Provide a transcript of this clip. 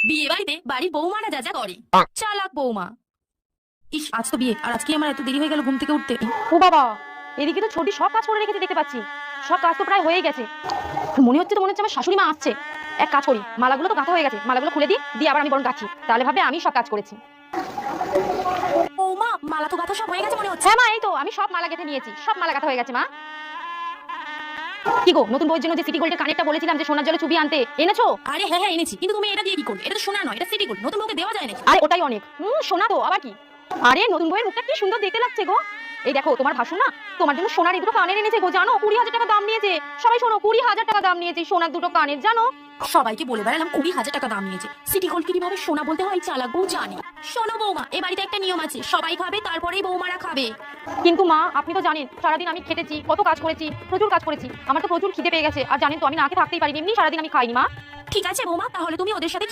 বিয়ে বাড়িতে বাড়ির বৌমারা যা যা করে। চালাক বৌমা। ইস, আজ তো বিয়ে, আর আজকে আমার এত দেরি হয়ে গেল ঘুম থেকে উঠতে। ও বাবা, এদিকে তো ছোটি সব কাজ করে রেখেছে দেখতে পাচ্ছি। সব কাজ তো প্রায় হয়ে গেছে। মনে হচ্ছে আমার শাশুড়ি মা আসছে। এক কাজ করি, মালাগুলো তো গাঁথা হয়ে গেছে, মালাগুলো খুলে দিই, দিয়ে আবার আমি বরং গাঁথি, তাহলে ভাবে আমি সব কাজ করেছি। বৌমা, মালা তো গাঁথা সব হয়ে গেছে মনে হচ্ছে। হ্যাঁ মা, এই তো আমি সব মালা গেঁথে নিয়েছি, সব মালা গাঁথা হয়ে গেছে মা। কি গো, নতুন বউয়ের জন্য যে সিটি গোল্ডের কানেরটা বলেছিলাম যে সোনার জলে চুবি আনতে, এনেছো? আরে হ্যাঁ হ্যাঁ এনেছি, কিন্তু তুমি এটা দিয়ে কি করবে? এটা তো সোনা নয়, এটা সিটি গোল্ড। নতুন বউকে দেওয়া যায় নাকি? আরে ওটাই অনেক। সোনা তো আবার কি। আরে নতুন বউয়ের মুখটা কি সুন্দর দেখতে লাগছে গো। এই দেখো, তোমার ভাসুর না তোমার জন্য সোনার এই দুটো কানের এনেছে গো, জানো 20,000 টাকা দাম নিয়েছে। সবাই শোনো, 20,000 টাকা দাম নিয়েছে সোনার দুটো কানের, জানো? সবাইকে বলে বেড়ালাম 20,000 টাকা দাম নিয়েছে। সিটি গোল্ড কিভাবে সোনা বলতে হয় চালাক বউ জানি। শোনো বৌমা, এ বাড়িতে একটা নিয়ম আছে, সবাই খাবে তারপরেই বৌমারা খাবে। কিন্তু মা, আপনি তো জানেন সারাদিন আমি খেটেছি, কত কাজ করেছি, প্রচুর কাজ করেছি, আমার তো প্রচুর খিদে পেয়ে গেছে। আর জানেন তো আমি না খেয়ে থাকতেই পারিনি, এমনি সারাদিন আমি খাইনি মা। ঠিক আছে বৌমা, তাহলে তুমি ওদের সাথে